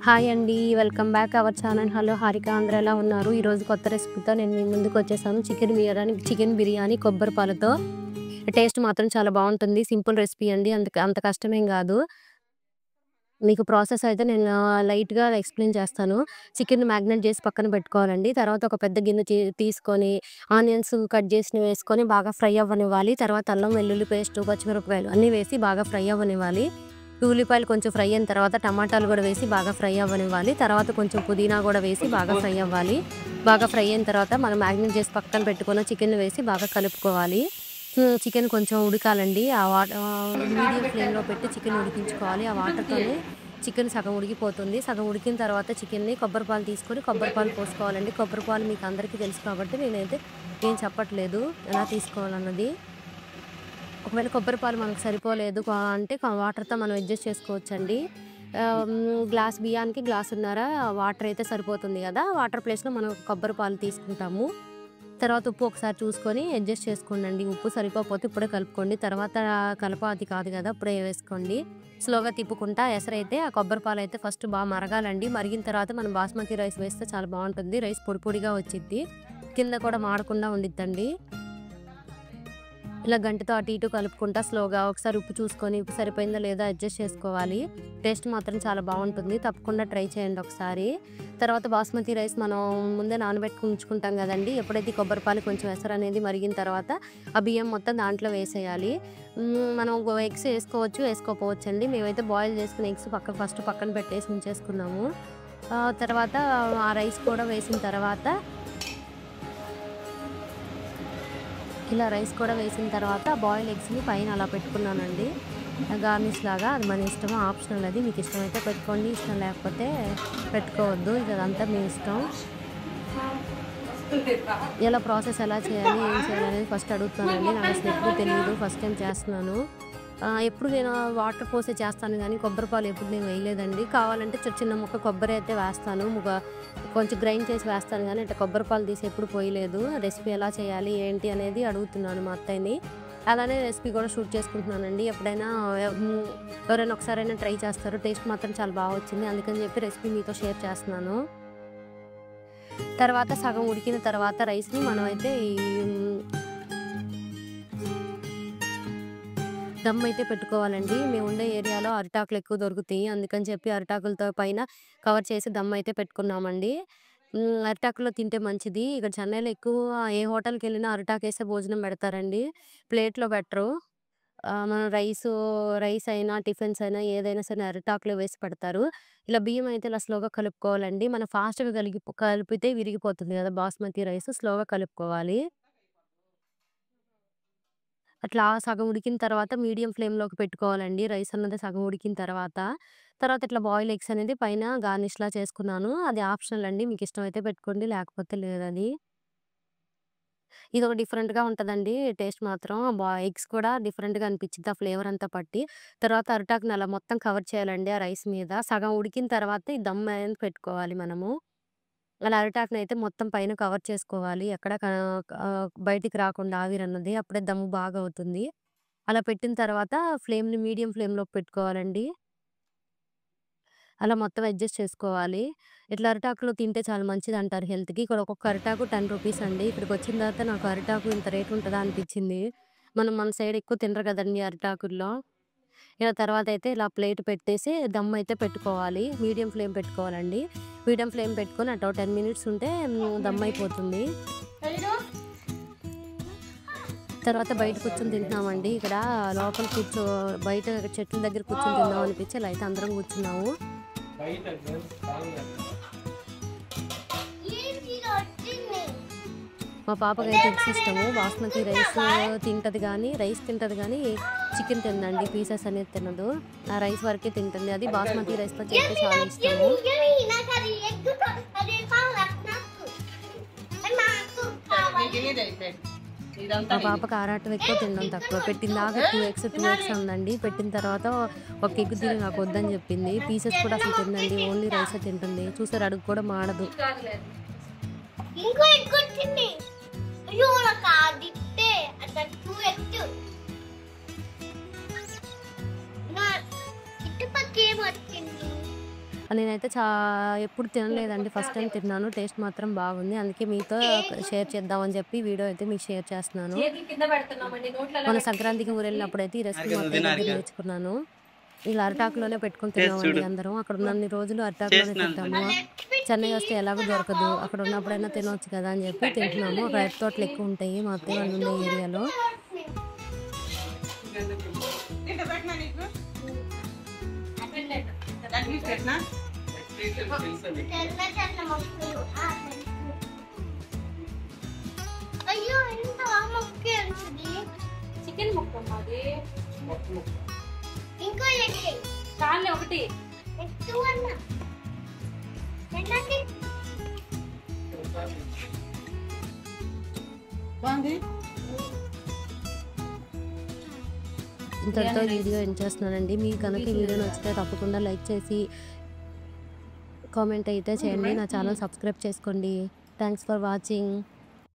Hi అండి. Welcome back our channel. Hello Harika, అందరూ ఎలా ఉన్నారు? ఈరోజు కొత్త రెసిపీతో నేను మీ ముందుకు వచ్చేసాను. చికెన్ బిర్యానీ కొబ్బరి పాలతో. టేస్ట్ మాత్రం చాలా బాగుంటుంది. సింపుల్ రెసిపీ అండి. అంత కష్టమేం కాదు. మీకు ప్రాసెస్ అయితే నేను లైట్‌గా ఎక్స్‌ప్లెయిన్ చేస్తాను. చికెన్ మ్యాగ్నేట్ చేసి పక్కన పెట్టుకోవాలండి. తర్వాత ఒక పెద్ద గిన్నె తీసుకొని ఆనియన్స్ కట్ చేసినవి వేసుకొని బాగా ఫ్రై అవ్వనివ్వాలి. తర్వాత అల్లం వెల్లుల్లి పేస్ట్, పచ్చిమిరపకాయలు అన్నీ వేసి బాగా ఫ్రై అవ్వనివ్వాలి. ఉల్లిపాయలు కొంచెం ఫ్రై అయిన తర్వాత టమాటాలు కూడా వేసి బాగా ఫ్రై అవ్వనివ్వాలి. తర్వాత కొంచెం పుదీనా కూడా వేసి బాగా ఫ్రై అవ్వాలి. బాగా ఫ్రై అయిన తర్వాత మనం మ్యాగ్నేట్ చేసి పక్కన పెట్టుకున్న చికెన్ వేసి బాగా కలుపుకోవాలి. చికెన్ కొంచెం ఉడకాలండి. మీడియం ఫ్లేమ్‌లో పెట్టి చికెన్ ఉడికించుకోవాలి. ఆ వాటర్‌తోనే చికెన్ సగం ఉడికిపోతుంది. సగం ఉడికిన తర్వాత చికెన్‌ని కొబ్బరి పాలు తీసుకొని కొబ్బరి పాలు పోసుకోవాలండి. కొబ్బరి పాలు మీకు అందరికీ తెలుసు కాబట్టి నేనైతే ఏం చెప్పట్లేదు ఎలా తీసుకోవాలన్నది. ఒకవేళ కొబ్బరి పాలు మనకు సరిపోలేదు అంటే వాటర్‌తో మనం అడ్జస్ట్ చేసుకోవచ్చండి. గ్లాస్ బియ్యానికి గ్లాసున్నర వాటర్ అయితే సరిపోతుంది కదా! వాటర్ ప్లేస్‌లో మనం కొబ్బరి పాలు తీసుకుంటాము. తర్వాత ఉప్పు ఒకసారి చూసుకొని అడ్జస్ట్ చేసుకోండి. ఉప్పు సరిపోకపోతే ఇప్పుడే కలుపుకోండి. తర్వాత కలపాతి కాదు కదా! అప్పుడే వేసుకోండి. స్లోగా తిప్పుకుంటా ఎసరైతే ఆ కొబ్బరి పాలైతే ఫస్ట్ బాగా మరగాలండి. మరిగిన తర్వాత మనం బాస్మతి రైస్ వేస్తే చాలా బాగుంటుంది. రైస్ పొడి పొడిగా వచ్చిద్ది. కింద కూడా మాడకుండా ఉండిద్దండి. ఇలా గంటతో అటు ఇటు కలుపుకుంటా స్లోగా ఒకసారి ఉప్పు చూసుకొని ఉప్పు సరిపోయిందా లేదా అడ్జస్ట్ చేసుకోవాలి. టేస్ట్ మాత్రం చాలా బాగుంటుంది. తప్పకుండా ట్రై చేయండి ఒకసారి. తర్వాత బాస్మతి రైస్ మనం ముందే నానబెట్టుకుని ఉంచుకుంటాం కదండి. ఎప్పుడైతే కొబ్బరి పాలు కొంచెం ఎసరు అనేది మరిగిన తర్వాత ఆ బియ్యం మొత్తం దాంట్లో వేసేయాలి. మనం ఎగ్స్ వేసుకోవచ్చు, వేసుకోకపోవచ్చు అండి. మేమైతే బాయిల్ చేసుకుని ఎగ్స్ ఫస్ట్ పక్కన పెట్టేసి ఉంచేసుకున్నాము. తర్వాత ఆ రైస్ కూడా వేసిన తర్వాత ఇలా రైస్ కూడా వేసిన తర్వాత బాయిల్ ఎగ్స్‌ని పైన అలా పెట్టుకున్నానండి. గార్నిష్ లాగా. అది మన ఇష్టం, ఆప్షనల్ అది. మీకు ఇష్టమైతే పెట్టుకోండి, ఇష్టం లేకపోతే పెట్టుకోవద్దు. ఇక అదంతా మీ ఇష్టం. ఇలా ప్రాసెస్ ఎలా చేయాలి, ఏం చేయాలి అనేది ఫస్ట్ అడుగుతున్నానండి. నాకు అసలు ఎప్పుడు తెలియదు. ఫస్ట్ టైం చేస్తున్నాను. ఎప్పుడు నేను వాటర్ పోసే చేస్తాను కానీ కొబ్బరి పాలు ఎప్పుడు నేను వేయలేదండి. కావాలంటే చిన్న ముక్క కొబ్బరి అయితే వేస్తాను. కొంచెం గ్రైండ్ చేసి వేస్తాను కానీ ఇట్లా కొబ్బరి పాలు తీసి ఎప్పుడు పోయలేదు. రెసిపీ ఎలా చేయాలి ఏంటి అనేది అడుగుతున్నాను మా అత్తయ్యని. అలానే రెసిపీ కూడా షూట్ చేసుకుంటున్నానండి. ఎప్పుడైనా ఎవరైనా ఒకసారైనా ట్రై చేస్తారు. టేస్ట్ మాత్రం చాలా బాగా వచ్చింది. అందుకని చెప్పి రెసిపీ మీతో షేర్ చేస్తున్నాను. తర్వాత సగం ఉడికిన తర్వాత రైస్‌ని మనమైతే దమ్ అయితే పెట్టుకోవాలండి. మేము ఉండే ఏరియాలో అరిటాకులు ఎక్కువ దొరుకుతాయి. అందుకని చెప్పి అరిటాకులతో పైన కవర్ చేసి దమ్ అయితే పెట్టుకున్నామండి. అరిటాకులో తింటే మంచిది. ఇక్కడ చెన్నైలో ఎక్కువ ఏ హోటల్‌కెళ్ళినా అరిటాకేసే భోజనం పెడతారండి. ప్లేట్‌లో పెట్టరు. మనం రైస్ అయినా, టిఫిన్స్ అయినా ఏదైనా సరే అరిటాకులో వేసి పెడతారు. ఇలా బియ్యం అయితే ఇలా స్లోగా కలుపుకోవాలండి. మనం ఫాస్ట్‌గా కలిపితే విరిగిపోతుంది కదా! బాస్మతి రైస్ స్లోగా కలుపుకోవాలి. అట్లా సగం ఉడికిన తర్వాత మీడియం ఫ్లేమ్‌లోకి పెట్టుకోవాలండి. రైస్ అన్నది సగం ఉడికిన తర్వాత. తర్వాత ఇట్లా బాయిల్డ్ ఎగ్స్ అనేది పైన గార్నిష్‌లా చేసుకున్నాను. అది ఆప్షనల్ అండి. మీకు ఇష్టమైతే పెట్టుకోండి. లేకపోతే లేదది. ఇదొక డిఫరెంట్‌గా ఉంటదండి. టేస్ట్ మాత్రం ఎగ్స్ కూడా డిఫరెంట్‌గా అనిపించిద్ది. ఆ ఫ్లేవర్ అంతా పట్టి. తర్వాత అరిటాకుని అలా మొత్తం కవర్ చేయాలండి ఆ రైస్ మీద. సగం ఉడికిన తర్వాత ఈ దమ్ అనేది పెట్టుకోవాలి మనము. అలా అరిటాకునైతే మొత్తం పైన కవర్ చేసుకోవాలి. ఎక్కడ బయటికి రాకుండా ఆవిరన్నది. అప్పుడే దమ్ బాగా అవుతుంది. అలా పెట్టిన తర్వాత మీడియం ఫ్లేమ్‌లోకి పెట్టుకోవాలండి. అలా మొత్తం అడ్జస్ట్ చేసుకోవాలి. ఇట్లా అరిటాకులో తింటే చాలా మంచిదంటారు హెల్త్‌కి. ఇక్కడ ఒక్కొక్క అరిటాకు రూ. 10 అండి. ఇక్కడికొచ్చిన తర్వాత నాకు అరిటాకు ఇంత రేట్ ఉంటదా అనిపిచ్చింది. మన సైడ్ ఎక్కువ తినరు కదండీ అరిటాకుల్లో. ఇలా తర్వాతయితే ఇలా ప్లేట్ పెట్టేసి దమ్ అయితే పెట్టుకోవాలి. మీడియం ఫ్లేమ్ పెట్టుకోవాలండి. మీడియం ఫ్లేమ్ పెట్టుకొని అటు 10 మినిట్స్ ఉంటే దమ్ అయిపోతుంది. తర్వాత బయట కూర్చొని తింటున్నామండి. ఇక్కడ లోపల బయట చెట్ల దగ్గర కూర్చొని తిందాం అనిపించి ఇలా అయితే అందరం కూర్చున్నాము. మా పాపకైతే ఎగ్స్ ఇష్టము. బాస్మతి రైస్ తింటది గానీ, చికెన్ తినదండి. పీసెస్ అనేది తినదు. ఆ రైస్ వరకే తింటుంది. అది బాస్మతి రైస్‌తో చేస్తే చాలా ఇష్టము. మా పాపకి ఆరాటం ఎక్కువ, తినడం తక్కువ. పెట్టిందాకా 2 ఎగ్స్ ఉందండి. పెట్టిన తర్వాత ఒక ఎగ్ తిని నాకు వద్దని చెప్పింది. పీసెస్ కూడా అసలు తినదండి. ఓన్లీ రైసే తింటుంది. చూసారు, అడుగు కూడా మాడదు. నేనైతే ఎప్పుడు తినలేదండి. ఫస్ట్ టైం తిన్నాను. టేస్ట్ మాత్రం బాగుంది. అందుకే మీతో షేర్ చేద్దామని చెప్పి వీడియో అయితే మీకు షేర్ చేస్తున్నాను. మన సంక్రాంతికి ఊరెళ్ళినప్పుడైతే ఈ రెసిపీ మొత్తం దగ్గర నేర్చుకున్నాను. ఇలా అరిటాకులోనే పెట్టుకొని తిన్నామండి అందరం. అక్కడ ఉన్నన్ని రోజులు అరిటాకులోనే తింటాము. చెన్నై వస్తే ఎలాగో దొరకదు. అక్కడ ఉన్నప్పుడైనా తినొచ్చు కదా అని చెప్పి తింటున్నాము. రైతు తోటలు ఎక్కువ ఉంటాయి మా అత్తయ్య వాళ్ళు ఉండే ఏరియాలో. చికెన్ ముక్క మాది ఇంకో చాలే ఒకటి ఇంతటితో వీడియో ఎండ్ చేస్తున్నానండి. మీకు కనుక ఈ వీడియో నచ్చితే తప్పకుండా లైక్ చేసి కామెంట్ అయితే చేయండి. నా ఛానల్ సబ్స్క్రైబ్ చేసుకోండి. Thanks for watching.